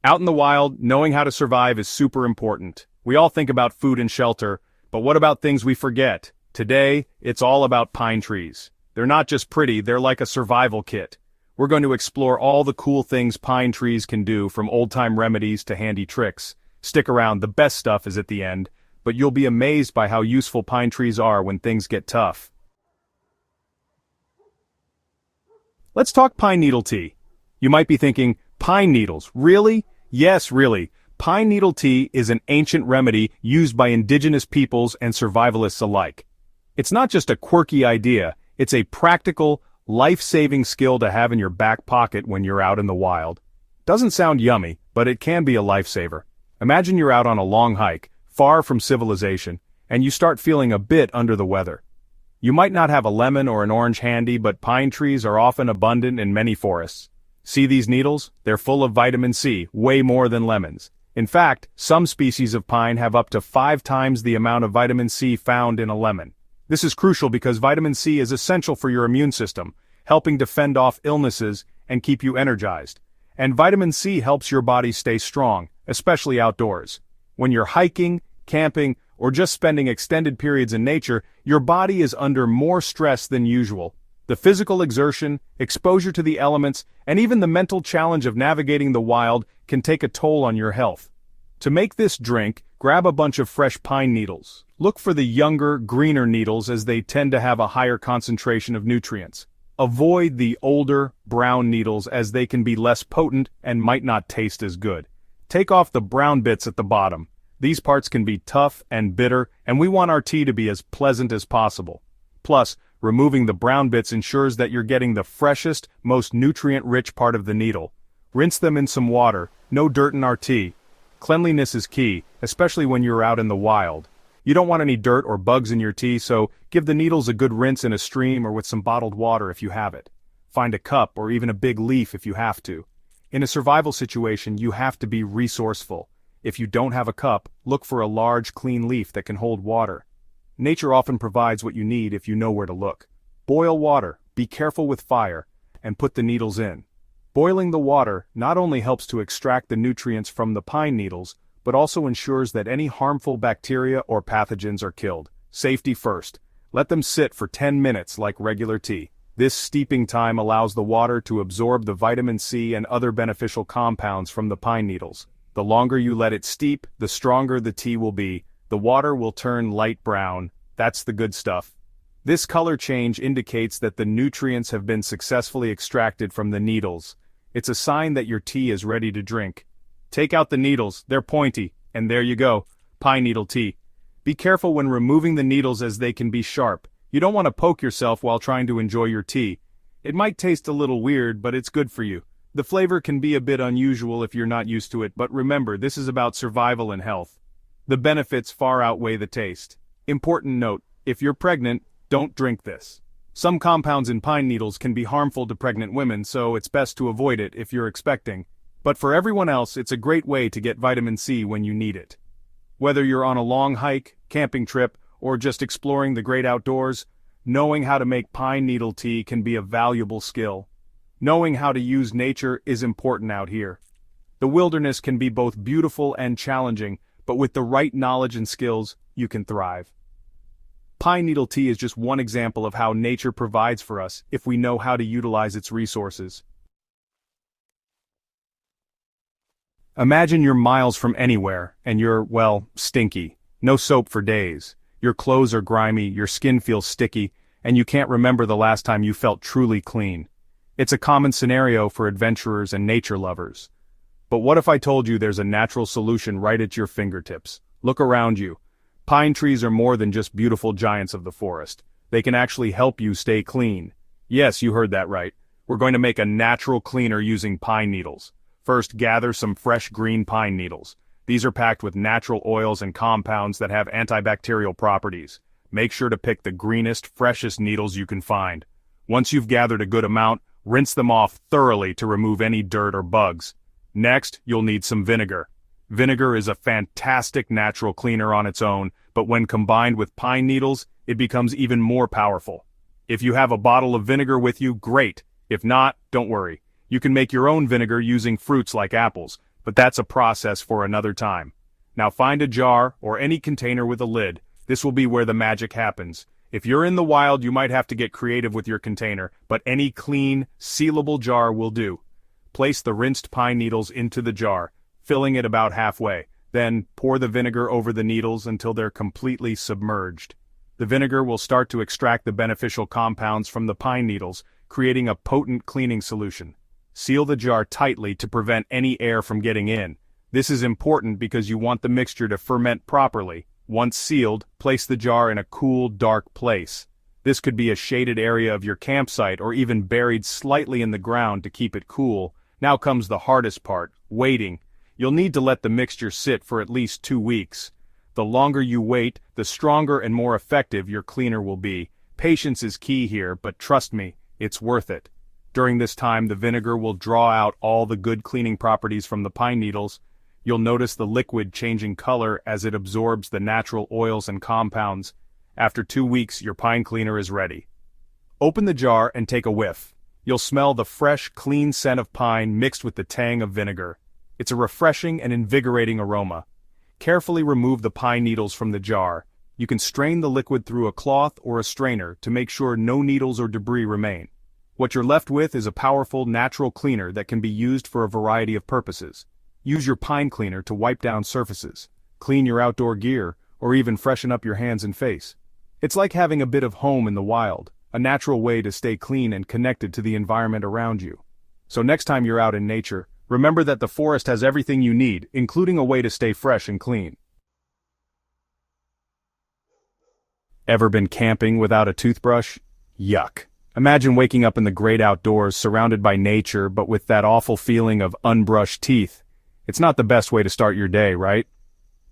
Out in the wild, knowing how to survive is super important. We all think about food and shelter, but what about things we forget? Today, it's all about pine trees. They're not just pretty, they're like a survival kit. We're going to explore all the cool things pine trees can do, from old-time remedies to handy tricks. Stick around, the best stuff is at the end, but you'll be amazed by how useful pine trees are when things get tough. Let's talk pine needle tea. You might be thinking, pine needles, really? Yes, really. Pine needle tea is an ancient remedy used by indigenous peoples and survivalists alike. It's not just a quirky idea, it's a practical, life-saving skill to have in your back pocket when you're out in the wild. Doesn't sound yummy, but it can be a lifesaver. Imagine you're out on a long hike, far from civilization, and you start feeling a bit under the weather. You might not have a lemon or an orange handy, but pine trees are often abundant in many forests. See these needles? They're full of vitamin C, way more than lemons. In fact, some species of pine have up to 5 times the amount of vitamin C found in a lemon. This is crucial because vitamin C is essential for your immune system, helping to fend off illnesses and keep you energized. And vitamin C helps your body stay strong, especially outdoors. When you're hiking, camping, or just spending extended periods in nature, your body is under more stress than usual. The physical exertion, exposure to the elements, and even the mental challenge of navigating the wild can take a toll on your health. To make this drink, grab a bunch of fresh pine needles. Look for the younger, greener needles as they tend to have a higher concentration of nutrients. Avoid the older, brown needles as they can be less potent and might not taste as good. Take off the brown bits at the bottom. These parts can be tough and bitter, and we want our tea to be as pleasant as possible. Plus, removing the brown bits ensures that you're getting the freshest, most nutrient-rich part of the needle. Rinse them in some water, no dirt in our tea. Cleanliness is key, especially when you're out in the wild. You don't want any dirt or bugs in your tea, so give the needles a good rinse in a stream or with some bottled water if you have it. Find a cup or even a big leaf if you have to. In a survival situation, you have to be resourceful. If you don't have a cup, look for a large, clean leaf that can hold water. Nature often provides what you need if you know where to look. Boil water, be careful with fire, and put the needles in. Boiling the water not only helps to extract the nutrients from the pine needles, but also ensures that any harmful bacteria or pathogens are killed. Safety first. Let them sit for 10 minutes like regular tea. This steeping time allows the water to absorb the vitamin C and other beneficial compounds from the pine needles. The longer you let it steep, the stronger the tea will be. The water will turn light brown. That's the good stuff. This color change indicates that the nutrients have been successfully extracted from the needles. It's a sign that your tea is ready to drink. Take out the needles, they're pointy, and there you go, pine needle tea. Be careful when removing the needles as they can be sharp. You don't want to poke yourself while trying to enjoy your tea. It might taste a little weird, but it's good for you. The flavor can be a bit unusual if you're not used to it, but remember, this is about survival and health. The benefits far outweigh the taste. Important note, if you're pregnant, don't drink this. Some compounds in pine needles can be harmful to pregnant women, so it's best to avoid it if you're expecting. But for everyone else, it's a great way to get vitamin C when you need it. Whether you're on a long hike, camping trip, or just exploring the great outdoors, knowing how to make pine needle tea can be a valuable skill. Knowing how to use nature is important out here. The wilderness can be both beautiful and challenging, but with the right knowledge and skills, you can thrive. Pine needle tea is just one example of how nature provides for us if we know how to utilize its resources. Imagine you're miles from anywhere, and you're, well, stinky. No soap for days. Your clothes are grimy, your skin feels sticky, and you can't remember the last time you felt truly clean. It's a common scenario for adventurers and nature lovers. But what if I told you there's a natural solution right at your fingertips? Look around you. Pine trees are more than just beautiful giants of the forest. They can actually help you stay clean. Yes, you heard that right. We're going to make a natural cleaner using pine needles. First, gather some fresh green pine needles. These are packed with natural oils and compounds that have antibacterial properties. Make sure to pick the greenest, freshest needles you can find. Once you've gathered a good amount, rinse them off thoroughly to remove any dirt or bugs. Next, you'll need some vinegar. Vinegar is a fantastic natural cleaner on its own, but when combined with pine needles, it becomes even more powerful. If you have a bottle of vinegar with you, great. If not, don't worry. You can make your own vinegar using fruits like apples. but that's a process for another time. Now find a jar or any container with a lid. This will be where the magic happens. If you're in the wild, you might have to get creative with your container, but any clean, sealable jar will do. Place the rinsed pine needles into the jar, filling it about halfway. Then, pour the vinegar over the needles until they're completely submerged. The vinegar will start to extract the beneficial compounds from the pine needles, creating a potent cleaning solution. Seal the jar tightly to prevent any air from getting in. This is important because you want the mixture to ferment properly. Once sealed, place the jar in a cool, dark place. This could be a shaded area of your campsite or even buried slightly in the ground to keep it cool. Now comes the hardest part, waiting. You'll need to let the mixture sit for at least 2 weeks. The longer you wait, the stronger and more effective your cleaner will be. Patience is key here, but trust me, it's worth it. During this time, the vinegar will draw out all the good cleaning properties from the pine needles. You'll notice the liquid changing color as it absorbs the natural oils and compounds. After 2 weeks, your pine cleaner is ready. Open the jar and take a whiff. You'll smell the fresh, clean scent of pine mixed with the tang of vinegar. It's a refreshing and invigorating aroma. Carefully remove the pine needles from the jar. You can strain the liquid through a cloth or a strainer to make sure no needles or debris remain. What you're left with is a powerful, natural cleaner that can be used for a variety of purposes. Use your pine cleaner to wipe down surfaces, clean your outdoor gear, or even freshen up your hands and face. It's like having a bit of home in the wild, a natural way to stay clean and connected to the environment around you. So next time you're out in nature, remember that the forest has everything you need, including a way to stay fresh and clean. Ever been camping without a toothbrush? Yuck. Imagine waking up in the great outdoors, surrounded by nature, but with that awful feeling of unbrushed teeth. It's not the best way to start your day, right?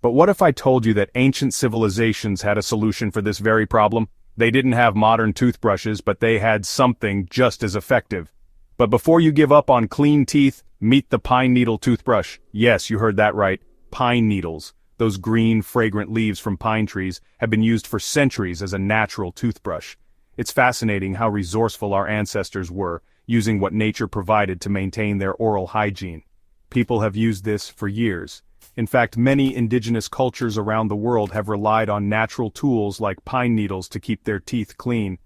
But what if I told you that ancient civilizations had a solution for this very problem? They didn't have modern toothbrushes, but they had something just as effective. But before you give up on clean teeth, meet the pine needle toothbrush. Yes, you heard that right. Pine needles. Those green, fragrant leaves from pine trees have been used for centuries as a natural toothbrush. It's fascinating how resourceful our ancestors were, using what nature provided to maintain their oral hygiene. People have used this for years. In fact, many indigenous cultures around the world have relied on natural tools like pine needles to keep their teeth clean.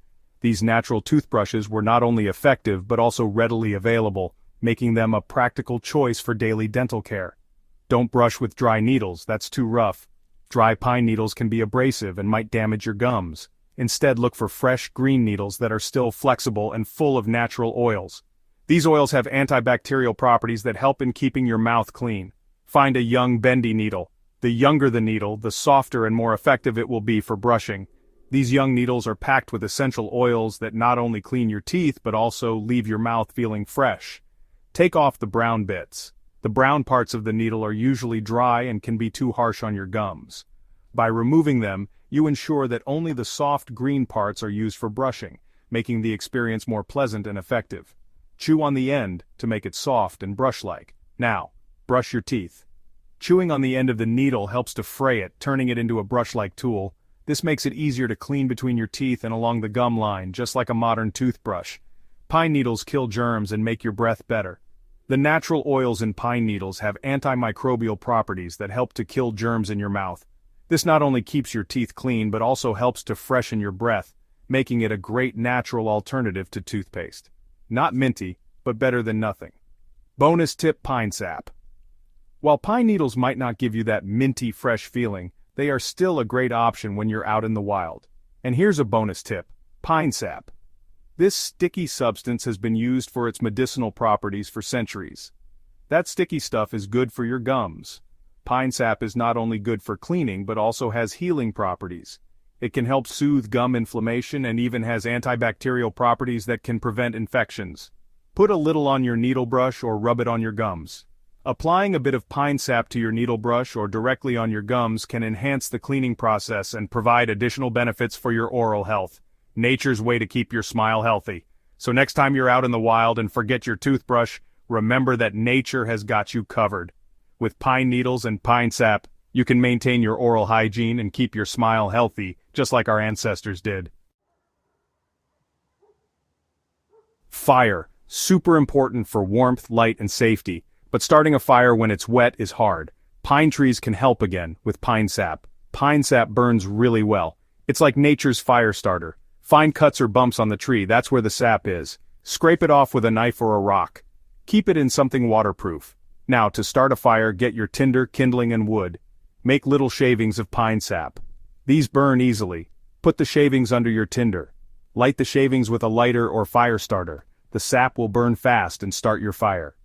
These natural toothbrushes were not only effective but also readily available, making them a practical choice for daily dental care. Don't brush with dry needles, that's too rough. Dry pine needles can be abrasive and might damage your gums. Instead, look for fresh, green needles that are still flexible and full of natural oils. These oils have antibacterial properties that help in keeping your mouth clean. Find a young, bendy needle. The younger the needle, the softer and more effective it will be for brushing. These young needles are packed with essential oils that not only clean your teeth but also leave your mouth feeling fresh. Take off the brown bits. The brown parts of the needle are usually dry and can be too harsh on your gums. By removing them, you ensure that only the soft green parts are used for brushing, making the experience more pleasant and effective. Chew on the end to make it soft and brush-like. Now, brush your teeth. Chewing on the end of the needle helps to fray it, turning it into a brush-like tool. This makes it easier to clean between your teeth and along the gum line, just like a modern toothbrush. Pine needles kill germs and make your breath better. The natural oils in pine needles have antimicrobial properties that help to kill germs in your mouth. This not only keeps your teeth clean but also helps to freshen your breath, making it a great natural alternative to toothpaste. Not minty, but better than nothing. Bonus tip: pine sap. While pine needles might not give you that minty fresh feeling, they are still a great option when you're out in the wild. And here's a bonus tip: pine sap. This sticky substance has been used for its medicinal properties for centuries. That sticky stuff is good for your gums. Pine sap is not only good for cleaning but also has healing properties. It can help soothe gum inflammation and even has antibacterial properties that can prevent infections. Put a little on your needle brush or rub it on your gums. Applying a bit of pine sap to your needle brush or directly on your gums can enhance the cleaning process and provide additional benefits for your oral health. Nature's way to keep your smile healthy. So next time you're out in the wild and forget your toothbrush, remember that nature has got you covered. With pine needles and pine sap, you can maintain your oral hygiene and keep your smile healthy, just like our ancestors did. Fire, super important for warmth, light, and safety, But starting a fire when it's wet is hard. Pine trees can help again with pine sap. Pine sap burns really well. It's like nature's fire starter. Find cuts or bumps on the tree, that's where the sap is. Scrape it off with a knife or a rock. Keep it in something waterproof. Now, to start a fire, get your tinder, kindling, and wood. Make little shavings of pine sap. These burn easily. Put the shavings under your tinder. Light the shavings with a lighter or fire starter. The sap will burn fast and start your fire.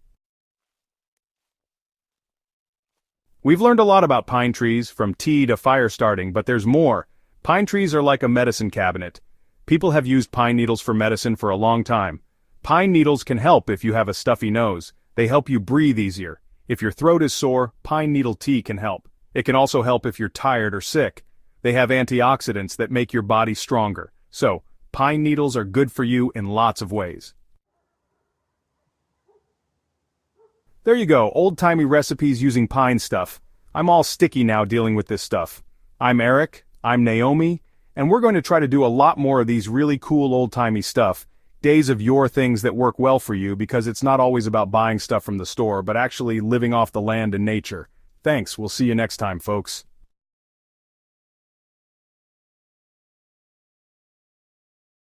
We've learned a lot about pine trees, from tea to fire starting, but there's more. Pine trees are like a medicine cabinet. People have used pine needles for medicine for a long time. Pine needles can help if you have a stuffy nose. They help you breathe easier. If your throat is sore, pine needle tea can help. It can also help if you're tired or sick. They have antioxidants that make your body stronger. So, pine needles are good for you in lots of ways. There you go, old-timey recipes using pine stuff. I'm all sticky now dealing with this stuff. I'm Eric, I'm Naomi, and we're going to try to do a lot more of these really cool old-timey stuff. Days of your things that work well for you, because it's not always about buying stuff from the store, but actually living off the land and nature. Thanks, we'll see you next time, folks.